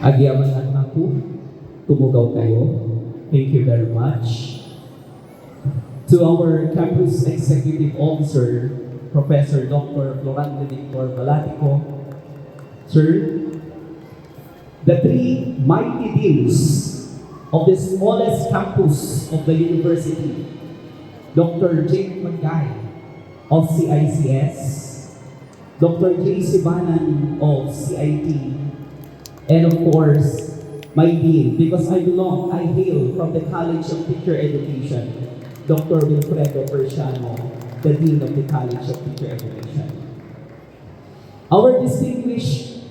Agyaman lang ako, tumugaw kayo. Thank you very much. To our Campus Executive Officer, Professor Dr. Florante Victor Balatico, Sir, the three mighty deans of the smallest campus of the university, Dr. Jake Magay of CICS, Dr. J. Sibanan of CIT, and of course, my dean, because I hail from the College of Teacher Education, Dr. Wilfredo Persiano, the Dean of the College of Teacher Education. Our distinguished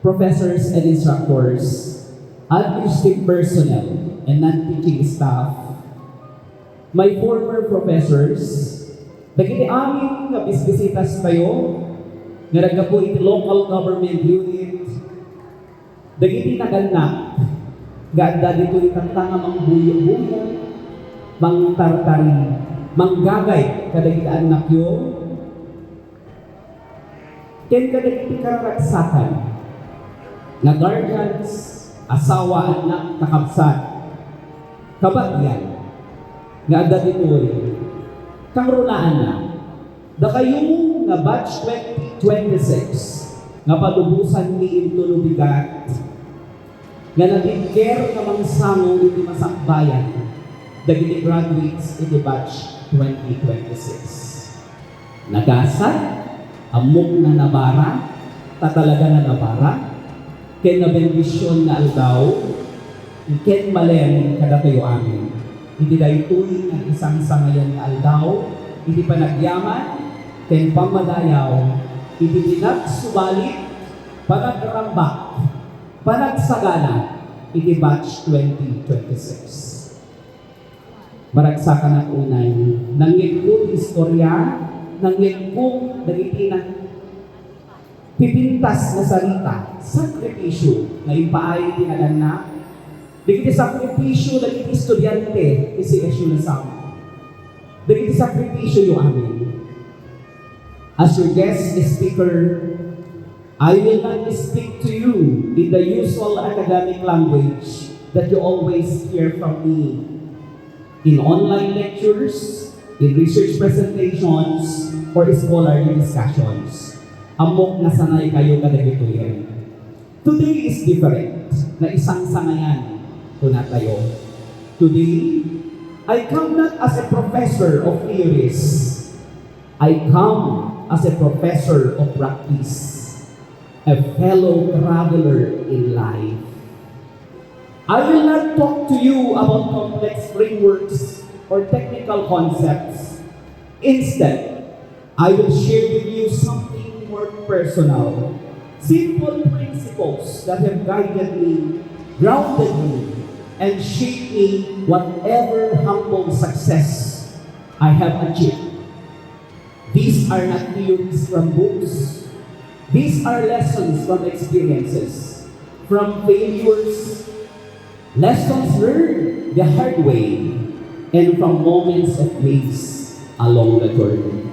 professors and instructors, administrative personnel, and non-teaching staff, my former professors, naging aming nga bisbisitas kayo, nga nagkapo iti local government unit, dagiti nagalnak, ganda dito itang mang buyo-buyo, mang tartari, mang gagay, kadagiti anak yo, ken kadagiti karagsakan, na guardians, asawa, anak, kakabsat, kabagyan, nga ada dito karulaan na, da kayo nga batch 2026, nga palubusan ni into lubigat, nga nag-care ka mang sango iti masakbayan, dagiti graduates iti batch 2026. Nagasat, amok na nabara, tatalaga na nabara, ken nabendisyon na aldaw, ken malen kada kayo amin. Hindi daytoy ang isang sangayan na aldaw, hindi panagyaman, ken pamadayaw, hindi pinagsubalit, panagrambak, panagsagana, iti batch 2026. Maragsakan ang unay, nangyay kong istorya, nangyay kong dagiti na pipintas na salita, sakripisyo, na ipaay tinalan na, dagiti sakripisyo, dagiti estudyante, isikasyo na sama. Dagiti sakripisyo yung amin. As your guest speaker, I will not speak to you in the usual academic language that you always hear from me. In online lectures, in research presentations, or scholarly discussions. Amok na sanay kayo kadagitoyan. Today is different, na isang sangayan kuna tayo. Today, I come not as a professor of theories. I come as a professor of practice, a fellow traveler in life. I will not talk to you about complex frameworks or technical concepts. Instead, I will share with you something more personal, simple principles that have guided me, grounded me, and shaped me whatever humble success I have achieved. These are not theories from books. These are lessons from experiences, from failures, lessons learned the hard way, and from moments of grace along the journey.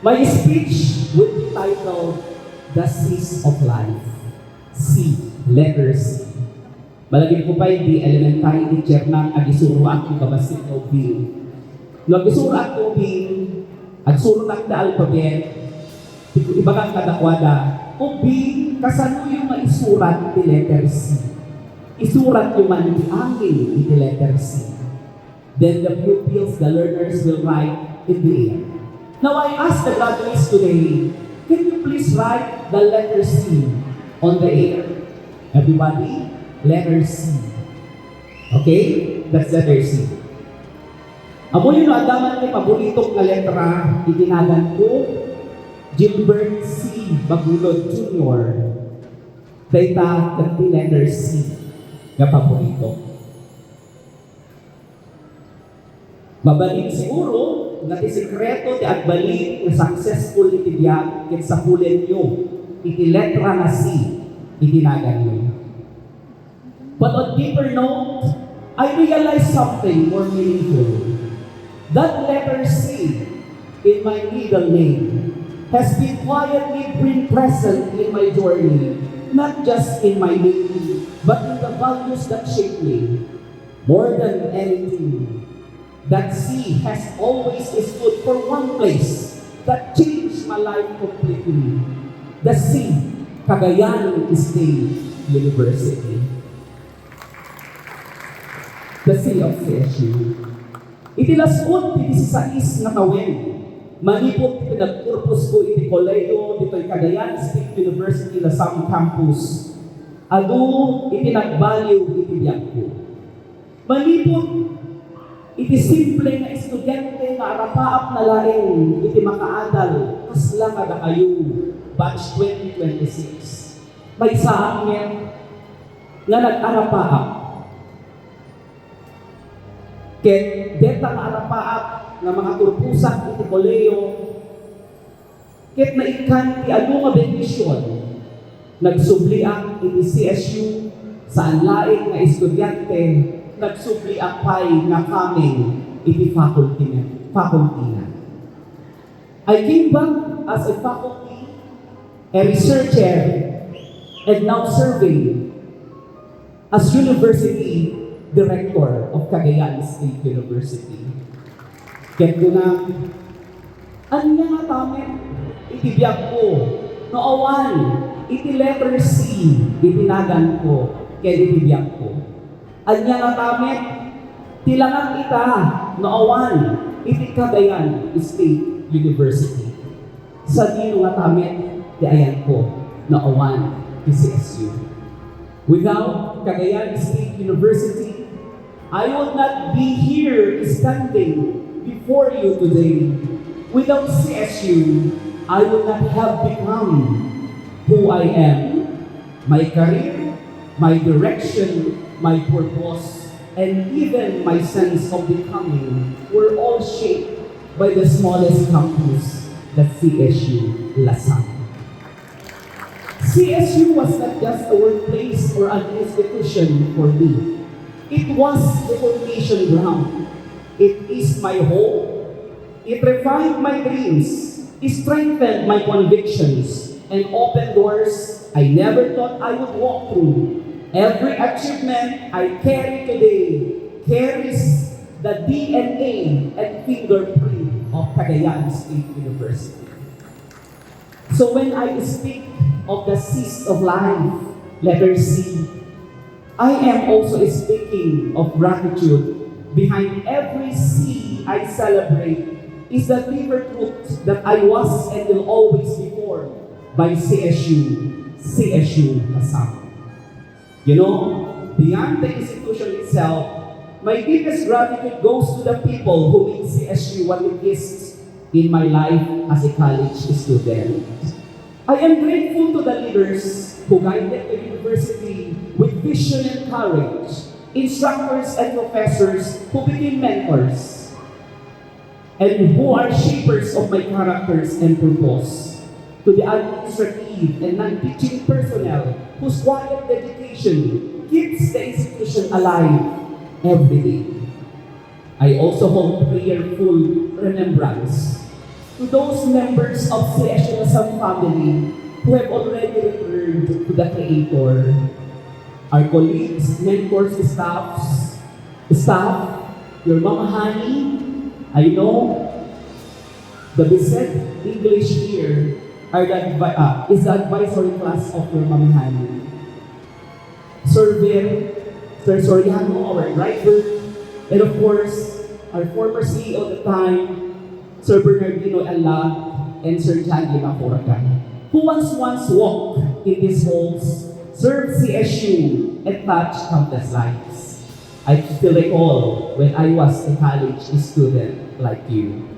My speech would be titled, The Seas of Life. C, letter C. Malagin ko pa yung elementary teacher ng agisuro at yung kabasit na ubing. No, agisuro at ubing, agisuro ng alphabet, iba kang kadakwada, ubing, kasano yung maisurat di letter C. Isurat yung manangin in the letter C. Then the pupils, the learners will write in the air. Now I ask the graduates today, can you please write the letter C on the air? Everybody, letter C. Okay? That's letter C. Amo yun, adaman ni paboritong nga letra, itinagan ko, Gilbert C. Bagulod Jr. Data, the letter C. Nga paborito. Mabalik siguro, nga ti sekreto ti agbalik nga successful iti biyak ket sa hulen nyo, iti letra nga C, itinagan nyo. But on deeper note, I realized something more meaningful. That letter C in my middle name has been quietly been present in my journey, not just in my name, but in the values that shape me. More than anything, that sea has always stood for one place that changed my life completely. The sea, Cagayan State University. The sea of CSU. Itilasod ti 16 na kawin. Manipot iti nagpurpose ko iti koleyo dito'y Cagayan State University Lasam Campus. Adu iti nagbaliw iti biyak ko. Manipot iti simple nga estudyante nga arapaap na laeng iti makaadal kasla kada kayo batch 2026. May sa amin nga nag-arapaap. Ket deta nga arapaap nga mga turpusak iti koleyo ket naikan ti adu nga bendisyon nagsubliak iti CSU saan laing nga estudyante nagsubliak pay nga kaming iti faculty na. I came back as a faculty, a researcher, and now serving as university director of Cagayan State University. Ket ko na, anya nga tamen, itibiyag ko, noowan, iti letter C, itinagan ko, ket itibiyag ko. Anya nga tamen, tilangan ita, noowan, iti Cagayan State University. Sa dino nga tamen, di ayan ko, noowan, iti CSU. Without Cagayan State University, I would not be here standing before you today. Without CSU, I would not have become who I am. My career, my direction, my purpose, and even my sense of becoming were all shaped by the smallest campus, the CSU Lasam. CSU was not just a workplace or an institution for me. It was the formation ground. It is my hope. It refined my dreams. It strengthened my convictions and opened doors I never thought I would walk through. Every achievement I carry today carries the DNA and fingerprint of Cagayan State University. So when I speak of the seas of life, letter C, I am also speaking of gratitude. Behind every C I celebrate is the deeper truth that I was and will always be formed by CSU Lasam. You know, beyond the institution itself, my deepest gratitude goes to the people who made CSU what it is in my life as a college student. I am grateful to the leaders who guided the university with vision and courage, instructors and professors who became mentors, and who are shapers of my characters and purpose. To the administrative and non-teaching personnel whose quiet dedication keeps the institution alive every day. I also hold prayerful remembrance to those members of CSU Lasam family who have already returned to the Creator. Our colleagues, mentors, staff, your Mama Honey, I know the Bisset English here is the advisory class of your Mama Honey. Sir Vir, Sir Soriano, our driver, and of course, our former CEO at the time, Sir Bernardino Ala, and Sir John Limapuracan, who once walked in these halls, served CSU, and touched countless lives. I still recall when I was a college student like you.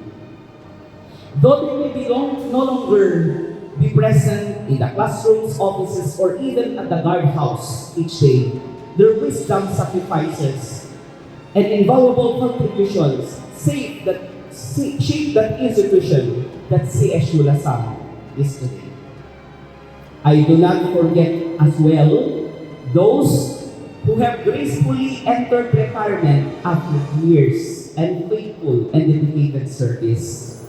Though they may no longer be present in the classrooms, offices, or even at the guardhouse each day, their wisdom, sacrifices, and invaluable contributions shape that institution that CSU Lasam is today. I do not forget as well those who have gracefully entered retirement after years and faithful and dedicated service.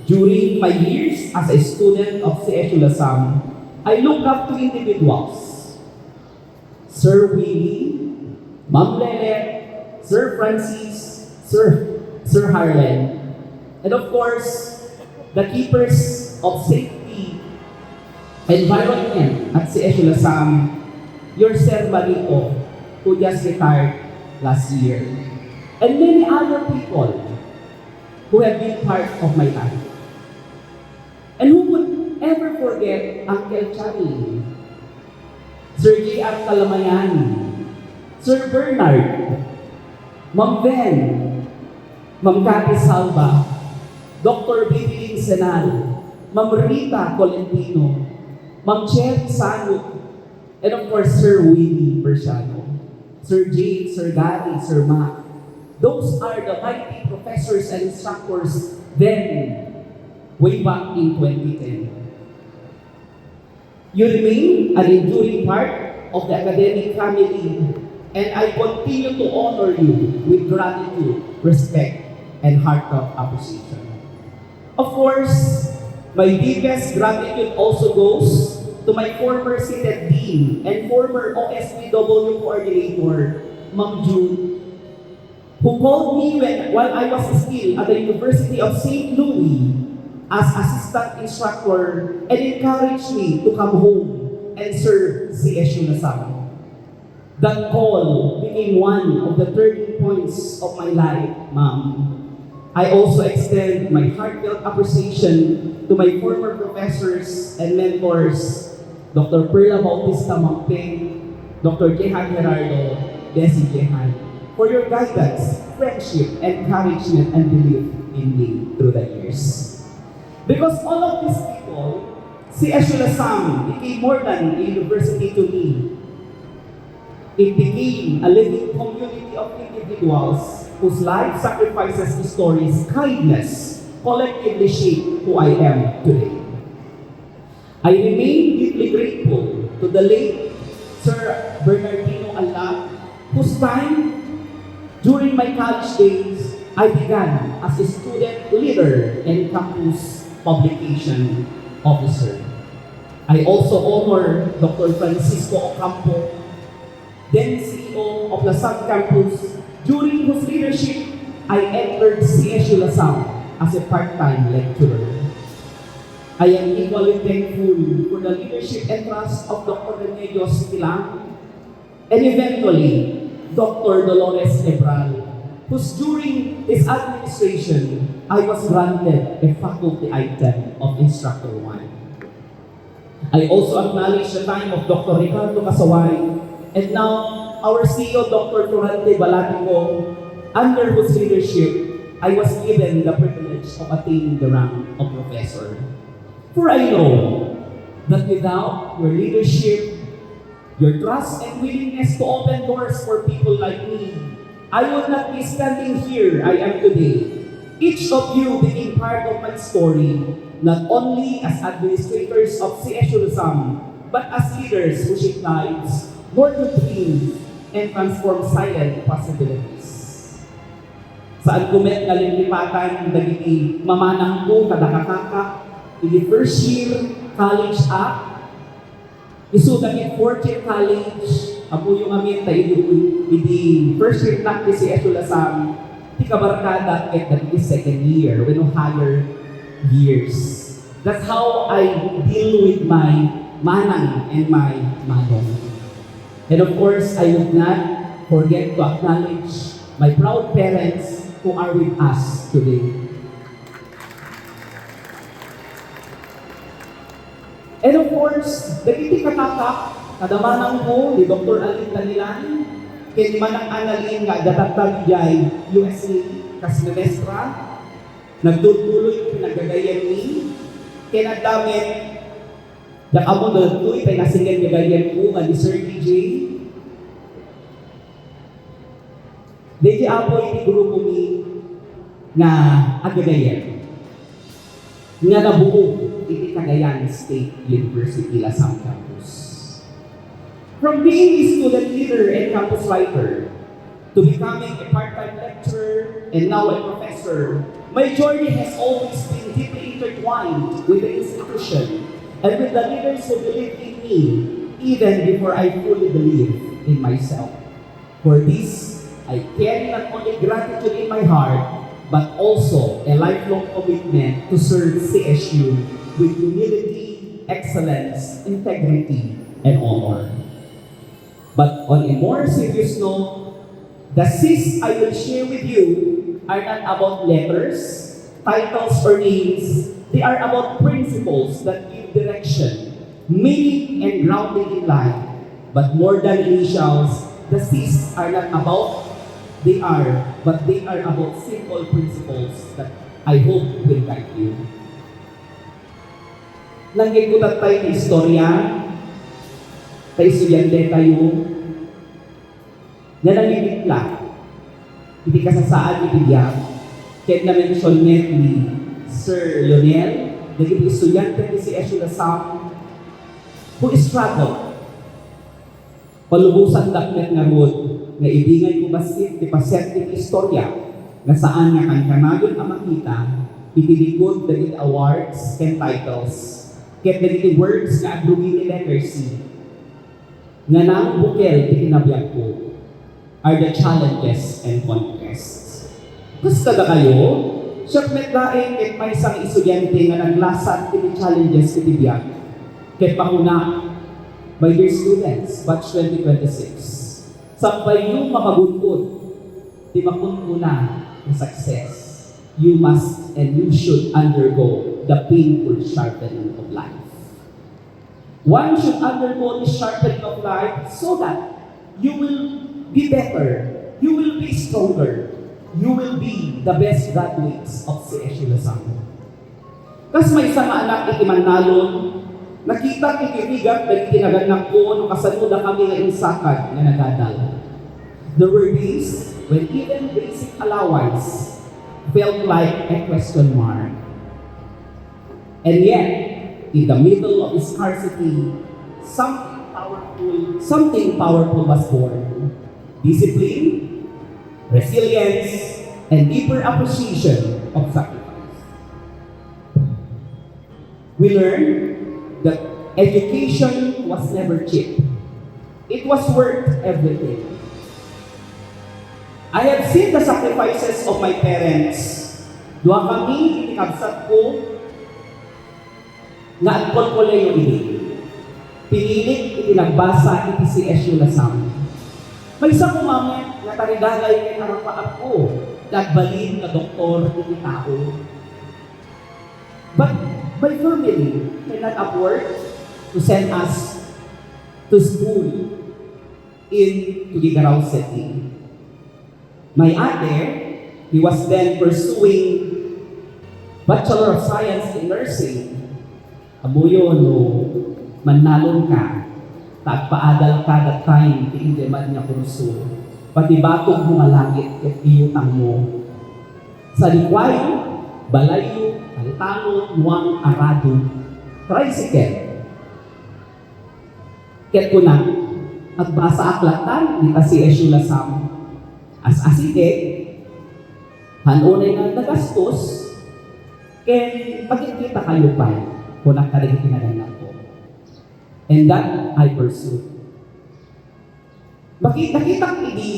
During my years as a student of CSU Lasam, I look up to individuals. Sir Willie, Ma'am Lele, Sir Francis, Sir Harlan, and of course, the keepers of safety environment at CSU Lasam, your Sir Marito, who just retired last year, and many other people who have been part of my life. And who would ever forget Uncle Charlie, Sir J.R. Calamayan, Sir Bernard, Ma'am Ben, Ma'am Cathy Salva, Dr. Bibilin Senal, Ma'am Rita Colentino, Ma'am Cherry Sanut, and of course, Sir Willie Bersiano, Sir Jade, Sir Gary, Sir Mac. Those are the mighty professors and instructors then, way back in 2010. You remain an enduring part of the academic family, and I continue to honor you with gratitude, respect, and heartfelt appreciation. Of course, my deepest gratitude also goes to my former seated dean and former OSPW coordinator, Ma'am Jude, who called me while I was still at the University of St. Louis as assistant instructor and encouraged me to come home and serve CSU Lasam. That call became one of the turning points of my life, Ma'am. I also extend my heartfelt appreciation to my former professors and mentors, Dr. Perla Bautista Mampeng, Dr. Jehan Gerardo, Desi Jehan, for your guidance, friendship, encouragement, and belief in me through the years. Because all of these people, CSU Lasam became more than a university to me. It became a living community of individuals whose life sacrifices, stories, kindness, collectively shape who I am today. I remain deeply grateful to the late Sir Bernardino Alat, whose time during my college days, I began as a student leader and campus publication officer. I also honor Dr. Francisco Ocampo, then CEO of Lasam Campus, during whose leadership I entered CSU Lasam as a part-time lecturer. I am equally thankful for the leadership and trust of Dr. Remedios Pilang, and eventually, Dr. Dolores Ebral, whose during his administration, I was granted a faculty item of Instructor 1. I also acknowledge the time of Dr. Ricardo Kasaway, and now our CEO, Dr. Florante Balatico, under whose leadership, I was given the privilege of attaining the rank of professor. For I know that without your leadership, your trust and willingness to open doors for people like me, I would not be standing here I am today. Each of you being part of my story, not only as administrators of CSU Lasam, but as leaders who shape lives, born to dreams, and transform silent possibilities. Saan kumet nga lilipatan, dagiti mamanang ko kadakakaka, in the first year college act, isudag in fourth year college, apo yung amin tayo di first year practice si CSU Lasam, di kabarkada at the second year, when higher years. That's how I deal with my manang and my manong. And of course, I would not forget to acknowledge my proud parents who are with us today. And of course, dagiti katatak, kadamanang ko ni Dr. Alin Tanilan, kay manang analin nga datatag jay USA Kasmestra, nagtutuloy pinagagayan ni, kay nagdamit, yakamo nagtuloy tayo nasingan gagayan ko nga ni Sir DJ. DJ Apoy ni grupo mi nga agagayan. Nga nabuo iti Cagayan State University Lasam Campus. From being a student leader and campus writer to becoming a part-time lecturer and now a professor, my journey has always been deeply intertwined with the institution and with the leaders who believed in me, even before I fully believed in myself. For this, I carry not only gratitude in my heart, but also a lifelong commitment to serve CSU with humility, excellence, integrity, and honor. But on a more serious note, the Cs I will share with you are not about letters, titles, or names. They are about principles that give direction, meaning, and grounding in life. But more than initials, the Cs are not about they are about simple principles that I hope will guide you. Nanggigutat tayo ng istorya, tayo estudyante tayo, na namimikla, hindi kasasaan ibigyan, kahit na-mention net ni Sir Lionel, naging estudyante ni si Eshu Lasam, who struggled, palubusan daknet nga road, nga ibingay ko basit, di paserting istorya, nga saan nga kan kanayon ang makita, itilikod daging awards and titles, kahit daging words nga agrugin ni letter C, nga nang bukel di kinabiyag ko, are the challenges and conquests. Gusto ka kayo? Siyempre laing kahit may isang estudyante nga naglasat kini challenges kitibiyag, kahit pakuna, my dear students, batch 2026, sampay yung makagunkod, di makunkuna ng success. You must and you should undergo the painful sharpening of life. One should undergo the sharpening of life so that you will be better, you will be stronger, you will be the best graduates of CSU Lasam. Kas may isang anak itimanalon, nakita kikirigat na itinaganak ko nung kasanuda kami ngayong sakad na nagadal. There were days when even basic allowance felt like a question mark. And yet, in the middle of scarcity, something powerful was born. Discipline, resilience, and deeper appreciation of sacrifice. We learned that education was never cheap. It was worth everything. I have seen the sacrifices of my parents. Dua kami itikabsat ko nga agpon ko lang yung ini. Pinilit itinagbasa iti si CSU Lasam. May isang umamit na tarigagay kay narapaap ko, nagbalin na doktor iti tao. But my family cannot afford to send us to school in Tugigaraw City. My ate, he was then pursuing Bachelor of Science in Nursing. Amuyo no, manalon ka, tagpaadal ka that time, tiindeman niya kurso. Pati batog mga langit at iyutang mo. Sa likwayo, balayo, altangon, nuwang arado, tricycle. Ket ko na, at basa aklatan, dita si CSU Lasam. As aside, hanunay nga nagastos, ken pagkikita kayo pa, kung nakadaling pinaganan ko. And that I pursued. Nakita hindi,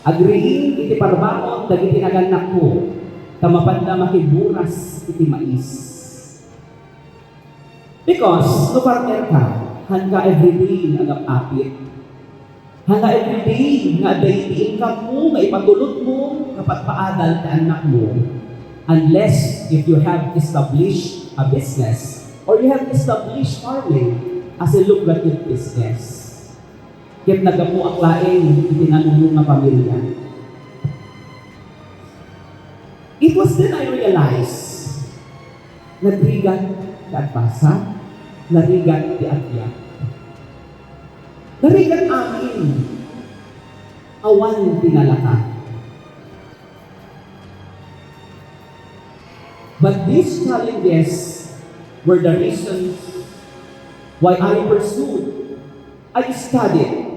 agreeing iti parbaon, daging pinaganan ko, tamapanda makiburas iti mais. Because, no partner ka, hangga everyday nagapapit. Hangga everyday nga daily income mo, nga ipatulot mo, kapag paadal ka anak mo. Unless if you have established a business or you have established farming as a lucrative business. Kaya nagapo ang laing itinanong nga pamilya. It was then I realized narigat at basa, narigat di atya. Narigat amin awan tinalaka. But these challenges were the reasons why I pursued, I studied.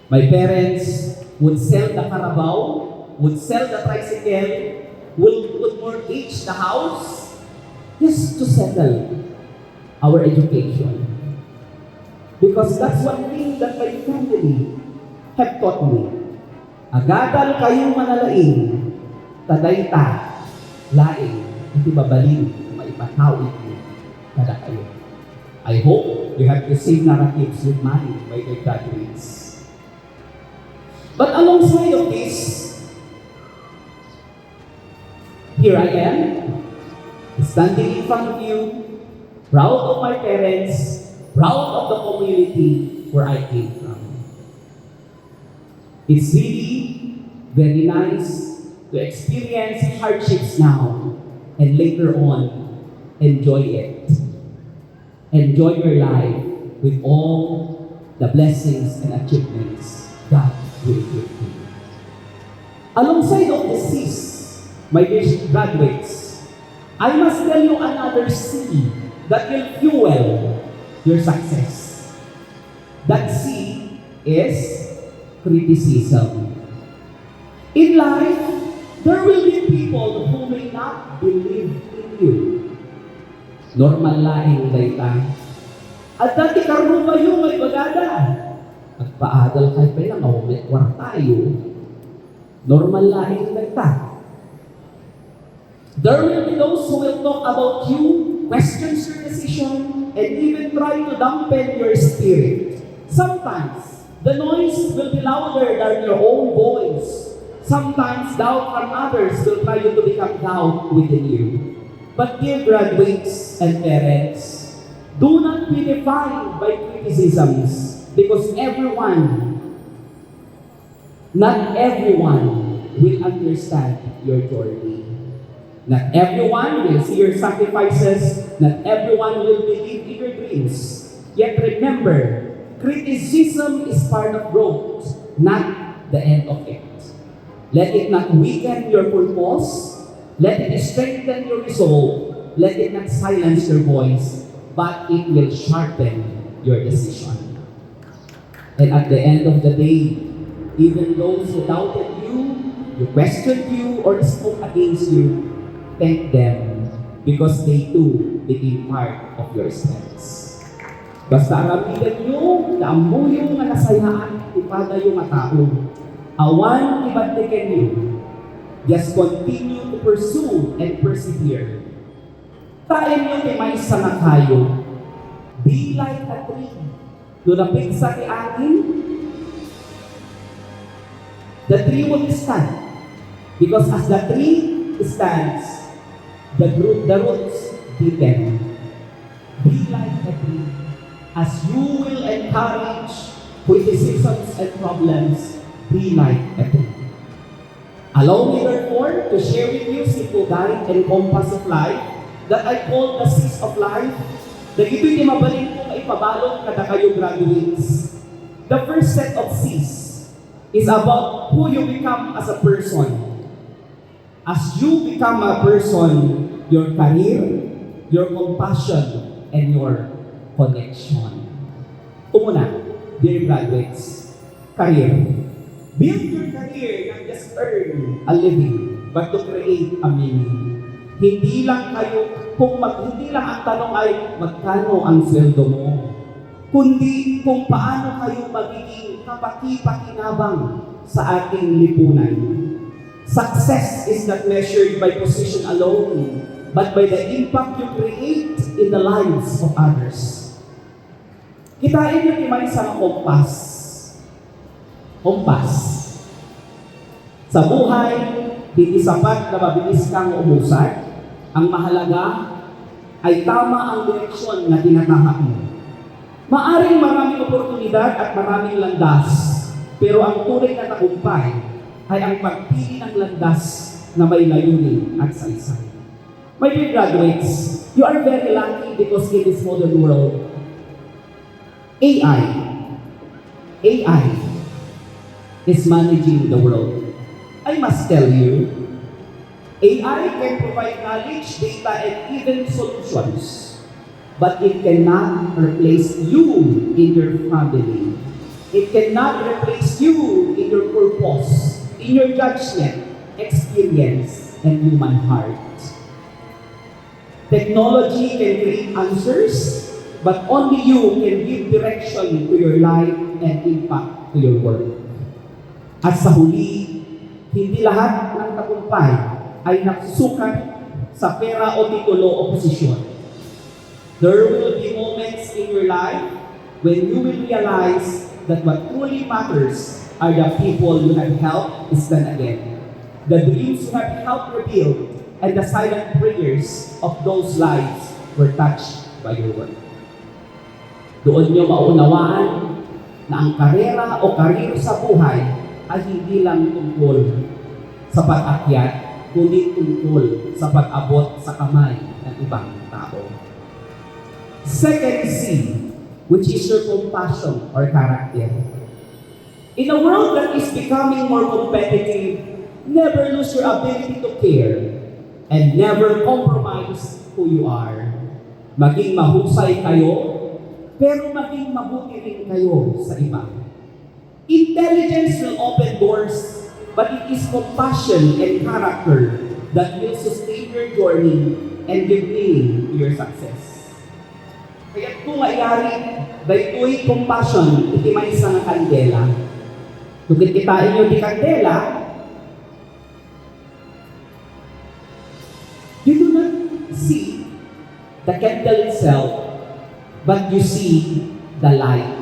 My parents would sell the Carabao would sell the tricycle, would mortgage the house, just to settle our education. Because that's one thing that my family have taught me. Agadal kayong manalain, tadayta, laing, hindi babalin, maipatawid niyo, kada kayo. I hope you have the same narratives with mine by the graduates. But alongside of this, here I am, standing in front of you, proud of my parents, proud of the community where I came from. It's really very nice to experience hardships now and later on enjoy it. Enjoy your life with all the blessings and achievements God will give you. Alongside of the C's, my dear graduates, I must tell you another C that will fuel your success. That C is criticism. In life, there will be people who may not believe in you. Normal laing dayta. At dati karoon ba yung may bagada? At paadal kayo pa lang, may kwartayo. Normal laing dayta. There will be those who will talk about you, question your decision, and even try to dampen your spirit. Sometimes, the noise will be louder than your own voice. Sometimes, doubt from others will try to become doubt within you. But dear graduates and parents, do not be defined by criticisms because not everyone will understand your journey. Not everyone will see your sacrifices. Not everyone will believe in your dreams. Yet remember, criticism is part of growth, not the end of it. Let it not weaken your purpose. Let it strengthen your resolve. Let it not silence your voice, but it will sharpen your decision. And at the end of the day, even those who doubted you questioned you, or spoke against you, thank them because they too became part of your strengths. Basta aramidan nyo na ang muyong nga nasayaan, ipada yung matao. Awan ibatikin you. Just continue to pursue and persevere. Tayo nyo may sana kayo. Be like a tree. Lunapit sa kiangin, the tree will stand. Because as the tree stands, the roots deepen. Be like a tree. As you will encourage criticisms and problems, be like a tree. Allow me therefore to share with you simple guide and compass of life that I call the C's of life. Dagito'y di mabalin kong ipabalot kada kayo graduates. The first set of C's is about who you become as a person. As you become a person, your career, your compassion, and your connection. Umuna, dear graduates, career. Build your career, not just earn a living, but to create a meaning. Hindi lang ang tanong ay magkano ang sweldo mo, kundi kung paano kayo magiging kapaki-pakinabang sa ating lipunan. Success is not measured by position alone, but by the impact you create in the lives of others. Kitain niyo timay sa kompas. Sa buhay, hindi sapat na mabilis kang umusad. Ang mahalaga ay tama ang direksyon na tinatahak mo. Maaring maraming oportunidad at maraming landas, pero ang tunay na tagumpay ay ang pagpili ng landas na may layunin at saysay. My dear graduates, you are very lucky because in this modern world, AI is managing the world. I must tell you, AI can provide knowledge, data, and even solutions. But it cannot replace you in your family. It cannot replace you in your purpose, in your judgment, experience, and human heart. Technology can create answers, but only you can give direction to your life and impact to your work. At sa huli, hindi lahat ng tagumpay ay nasusukat sa pera o titulo o posisyon. There will be moments in your life when you will realize that what truly matters are the people you have helped stand again, the dreams you have helped rebuild, and the silent prayers of those lives were touched by your work. Doon niyo maunawaan na ang karera o karir sa buhay ay hindi lang tungkol sa pag-akyat, kundi tungkol sa pag-abot sa kamay ng ibang tao. Second C, which is your compassion or character. In a world that is becoming more competitive, never lose your ability to care and never compromise who you are. Maging mahusay kayo, pero maging mabuti rin kayo sa iba. Intelligence will open doors, but it is compassion and character that will sustain your journey and give meaning to your success. Kaya kung ayari, dahil compassion, iti may isang kandela. Tukit kitain nyo di kandela, you do not see the candle itself, but you see the light.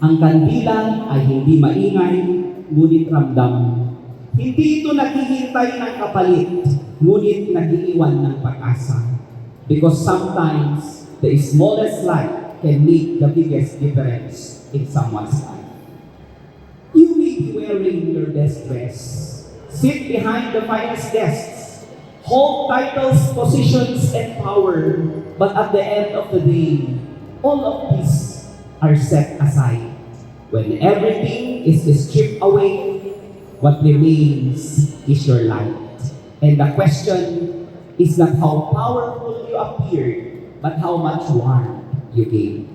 Ang kandila ay hindi maingay, ngunit ramdam. Hindi ito naghihintay ng kapalit, ngunit nag-iiwan ng pag-asa. Because sometimes, the smallest light can make the biggest difference in someone's life. You may be wearing your best dress, sit behind the finest desks, hold titles, positions, and power, but at the end of the day, all of these are set aside. When everything is stripped away, what remains is your light. And the question is not how powerful you appear, but how much warmth you gave.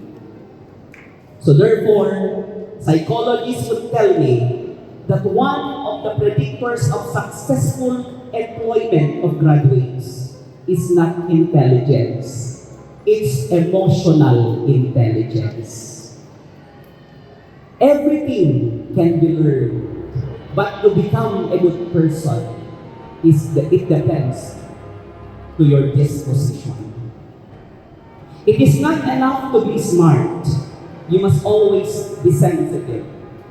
So therefore, psychologists would tell me that one of the predictors of successful employment of graduates is not intelligence, it's emotional intelligence. Everything can be learned, but to become a good person, it depends to your disposition. It is not enough to be smart. You must always be sensitive,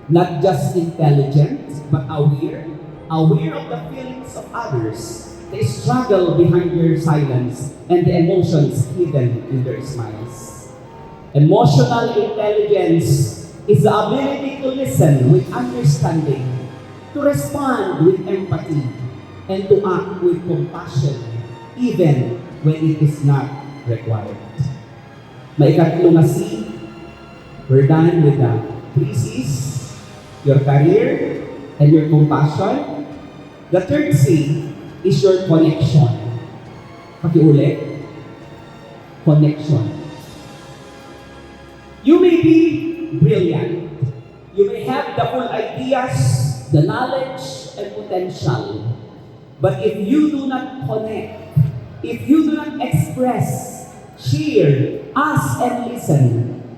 not just intelligent, but aware of the feelings of others, the struggle behind your silence, and the emotions hidden in their smiles. Emotional intelligence is the ability to listen with understanding, to respond with empathy, and to act with compassion, even when it is not required. Maikatlo na C, we're done with the 3 C's, your career and your compassion. The third C is your connection. Pakiulit, connection. You may be brilliant. You may have the full ideas, the knowledge, and potential. But if you do not connect, if you do not express, share, ask, and listen,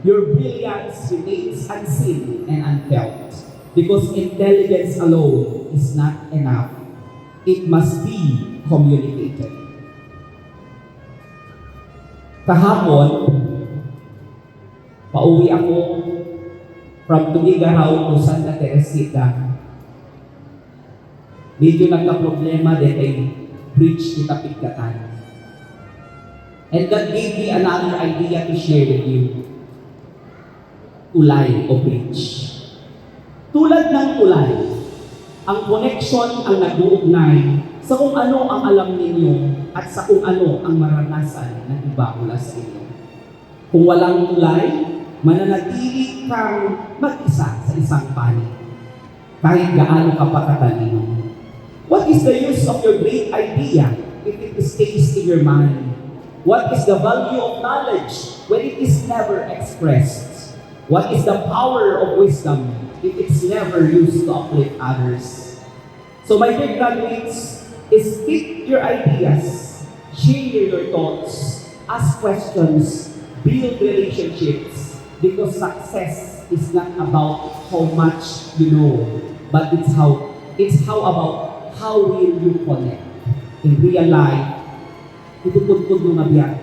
your brilliance remains unseen and unfelt. Because intelligence alone is not enough. It must be communicated. Kahapon, pauwi ako from Tugigaraw to Santa Teresita. Medyo nagka-problema din kay bridge kita Pigkatan. And that gave me another idea to share with you. Tulay o bridge. Tulad ng tulay, ang connection ang nag-uugnay sa kung ano ang alam ninyo at sa kung ano ang maranasan ng iba mula sa inyo. Kung walang tulay, mananatili kang mag-isa sa isang panig, kahit gaano ka pa katalino. What is the use of your great idea if it stays in your mind? What is the value of knowledge when it is never expressed? What is the power of wisdom if it's never used to uplift others. So my dear graduates, is keep your ideas, share your thoughts, ask questions, build relationships, because success is not about how much you know, but it's how about how will you connect. In real life, itutugtog ng mabiyak.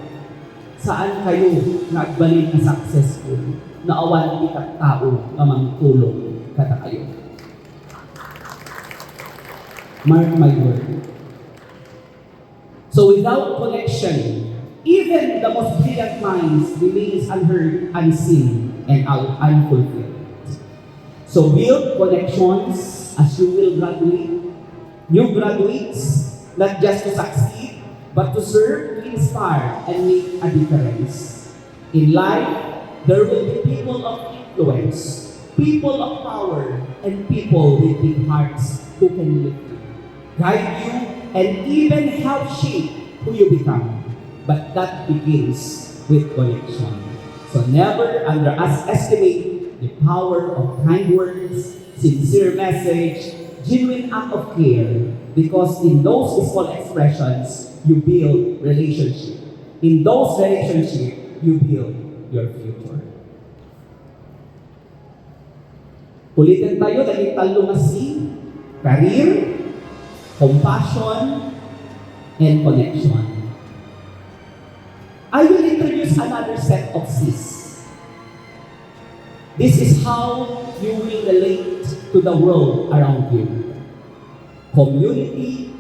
Saan kayo nagbalik na successful na awan di ka tao na mangtulong kata kayo? Mark my word. So without connection, even the most brilliant minds remains unheard, unseen, and unfulfilled. So build connections as you will graduate. New graduates, not just to succeed, but to serve, to inspire, and make a difference. In life, there will be people of influence, people of power, and people with big hearts who can lift you, guide you, and even help shape who you become. But that begins with connection. So never underestimate the power of kind words, sincere message, genuine act of care, because in those small expressions, you build relationship. In those relationships, you build your future. Ulitin tayo dahil talo na si career, compassion, and connection. I will introduce another set of C's. This is how you will relate to the world around you. Community,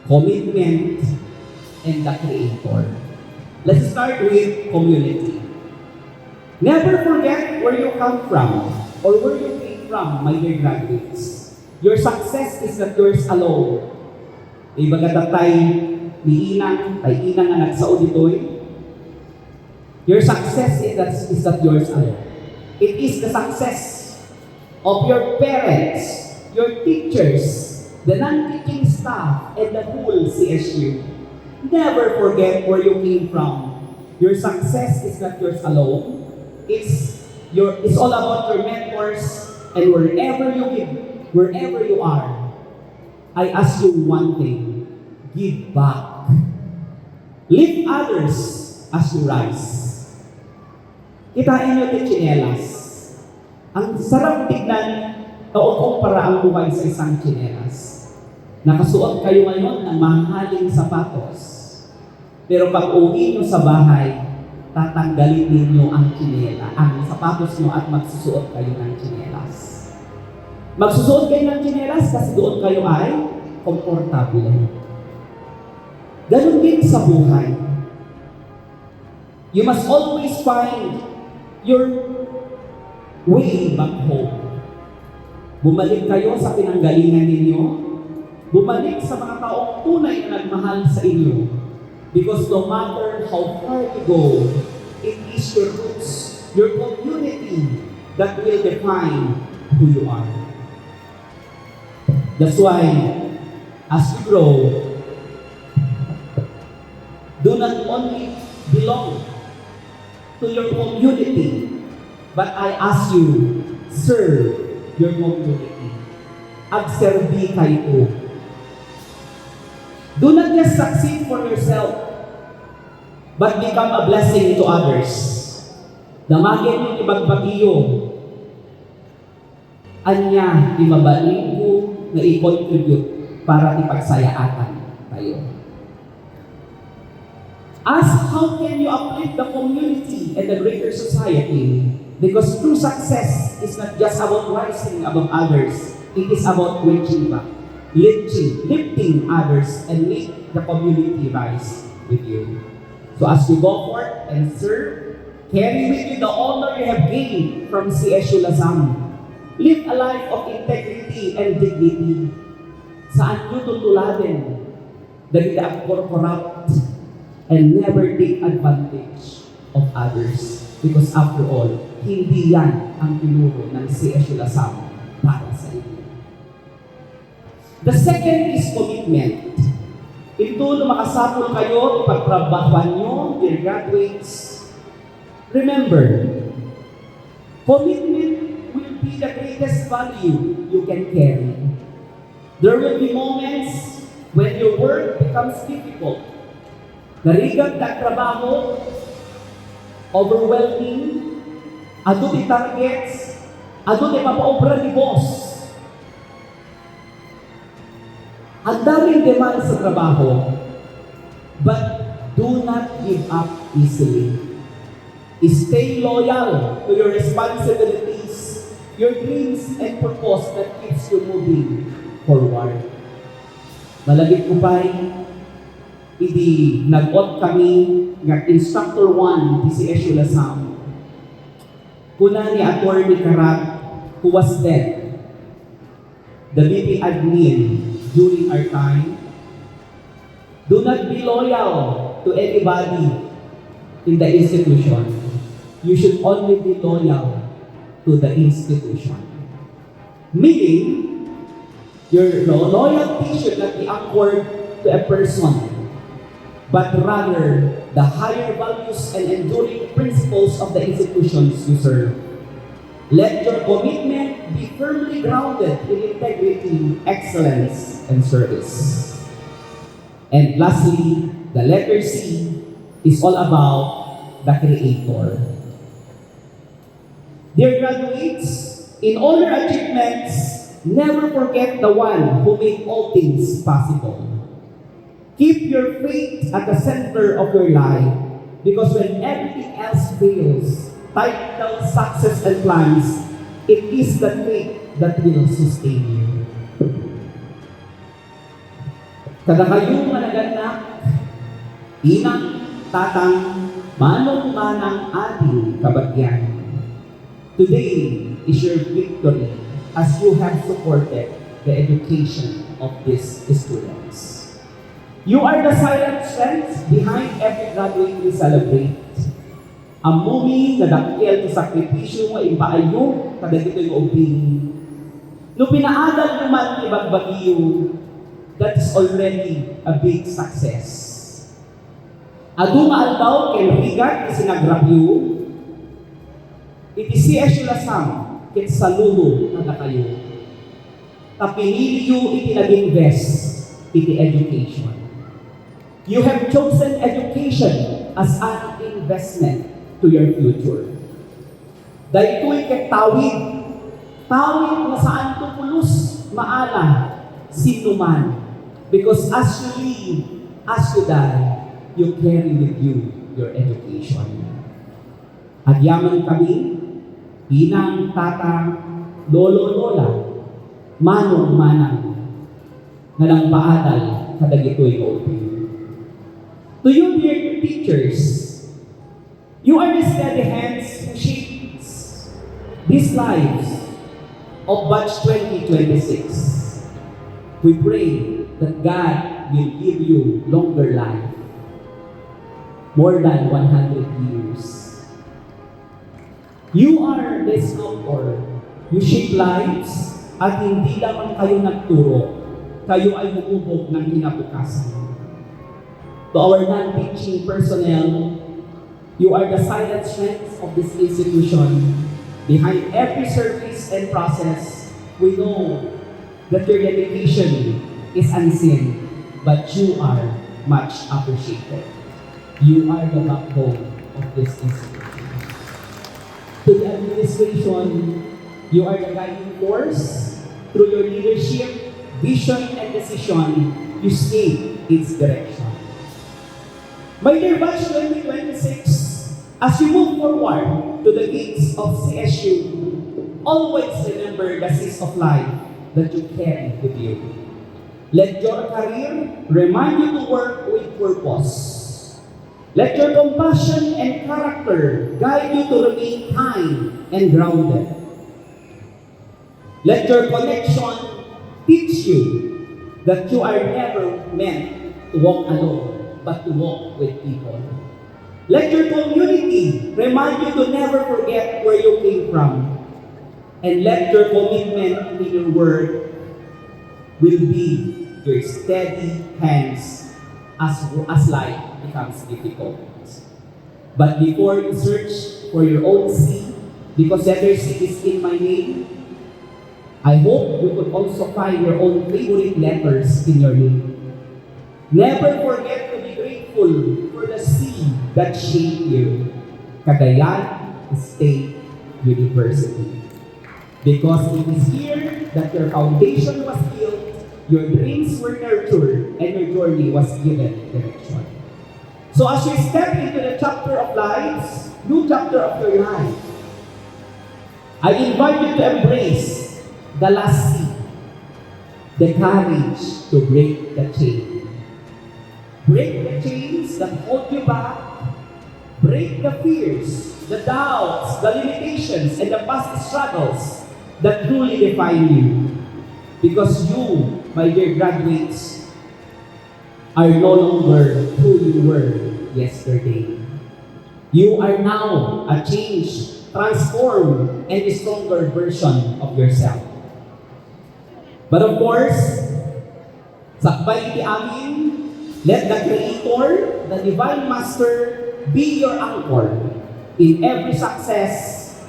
commitment, and the Creator. Let's start with community. Never forget where you come from or where you came from, my dear graduates. Your success is not yours alone. Ibagatatay ni Inang, tay Inang nga nagsaod ito'y. Your success is not yours alone. It is the success of your parents, your teachers, the non-teaching staff, and the whole CSU. Never forget where you came from. Your success is not yours alone. It's all about your mentors, and wherever you are, I ask you one thing: give back. Lift others as you rise. Kitain nyo yung tsinelas. Ang sarap tignan o para ang buhay sa isang tsinelas. Nakasuot kayo ngayon ng mahaling sapatos. Pero pag uwi nyo sa bahay, tatanggalin ninyo ang tsinela, ang sapatos nyo at magsusuot kayo ng tsinelas. Magsusuot kayo ng tsinelas kasi doon kayo ay komportable. Ganun din sa buhay. You must always find your way back home. Bumalik kayo sa pinanggalingan ninyo. Bumalik sa mga taong tunay na nagmahal sa inyo. Because no matter how far you go, it is your roots, your community that will define who you are. That's why, as you grow, do not only belong to your community, but I ask you, serve your community. Agserbi kayo. Do not just succeed for yourself, but become a blessing to others. Damagin yung ibagbagiyo. Anya, imabaling ko na i-contribute para ipagsayaatan tayo. Ask how can you uplift the community and the greater society? Because true success is not just about rising above others. It is about reaching back, lifting others, and make the community rise with you. So as you go forth and serve, carry with you the honor you have gained from CSU Lasam. Live a life of integrity and dignity. Saan nyo tutulatin? Dahil ang corrupt and never take advantage of others. Because after all, hindi yan ang tinuro ng CSU Lasam para sa inyo. The second is commitment. Ito na makasapol kayo, ipagtrabahuan nyo, dear graduates. Remember, commitment will be be the greatest value you can carry. There will be moments when your work becomes difficult. Narigat na trabaho, overwhelming, adto di targets, adto di mapaobra ni boss. Ang daming demand sa trabaho, but do not give up easily. Stay loyal to your responsibilities, your dreams and purpose that keeps you moving forward. Malagit ko pa idi nag-on kami ng Instructor 1 di si Eshu Lasam. Kuna ni Attorney Karat, who was dead, the meeting admin during our time. Do not be loyal to anybody in the institution. You should only be loyal to the institution. Meaning, your loyalty should not be upward to a person, but rather the higher values and enduring principles of the institutions you serve. Let your commitment be firmly grounded in integrity, excellence, and service. And lastly, the letter C is all about the Creator. Dear graduates, in all your achievements, never forget the one who made all things possible. Keep your faith at the center of your life, because when everything else fails, titles, success, and plans, it is the faith that will sustain you. Kada kayong managanak, inang, tatang, manong-manang ating kabagyan. Today is your victory as you have supported the education of these students. You are the silent strength behind every graduate we celebrate. Ang mumi na dakil to sakripisyo mo impaayo kada dito yung opinion. No pinaadal naman ibang bagiyo, that is already a big success. Adu nga aldaw kay Rigat kasi nag-review, iti si Eshu Lasam ket saludo kada kayo. Tapiniliyo iti nag-invest iti education. You have chosen education as an investment to your future. Dahil ito'y katawid, tawid na saan tupulos maala sino man. Because as you live, as you die, you carry with you your education. Agyaman kami, inang, tatang, lolo, lola, manong, manang, na lang paadal kadag ito'y open. To you, dear teachers, you are the steady hands who shapes these lives of batch 2026. We pray that God will give you longer life, more than 100 years. You are the sculptor. You shape lives at hindi lamang kayo nagturo, kayo ay humubog ng kinabukasan. To our non-teaching personnel, you are the silent strength of this institution. Behind every service and process, we know that your dedication is unseen, but you are much appreciated. You are the backbone of this institution. To the administration, you are the guiding force. Through your leadership, vision, and decision, you shape its direction. My dear batch 2026, as you move forward to the gates of CSU, always remember the seeds of life that you carry with you. Let your career remind you to work with purpose. Let your compassion and character guide you to remain kind and grounded. Let your connection teach you that you are never meant to walk alone, but to walk with people. Let your community remind you to never forget where you came from. And let your commitment in your word will be your steady hands as life becomes difficult. But before you search for your own seed, because letter C is in my name, I hope you could also find your own favorite letters in your name. Never forget to be grateful for the seed that shaped you. Cagayan State University. Because it is here that your foundation was built, your dreams were nurtured, and your journey was given direction. So as you step into the chapter of lives, new chapter of your life, I invite you to embrace the last seed, the courage to break the chain. Break the chains that hold you back. Break the fears, the doubts, the limitations, and the past struggles that truly define you. Because you, my dear graduates, are no longer who you were yesterday. You are now a changed, transformed, and stronger version of yourself. But of course, sakbay iti amin, let the Creator, the Divine Master, be your anchor. In every success,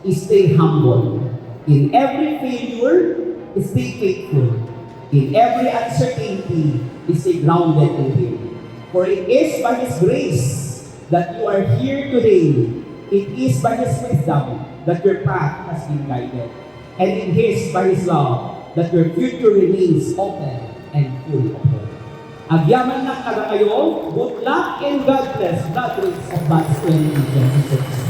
stay humble. In every failure, stay faithful. In every uncertainty, stay grounded in Him. For it is by His grace that you are here today. It is by His wisdom that your path has been guided. And it is by His love that your future remains open and full of hope. Agyaman na kada kayo, good luck and God bless. Graduates of Batch 2026.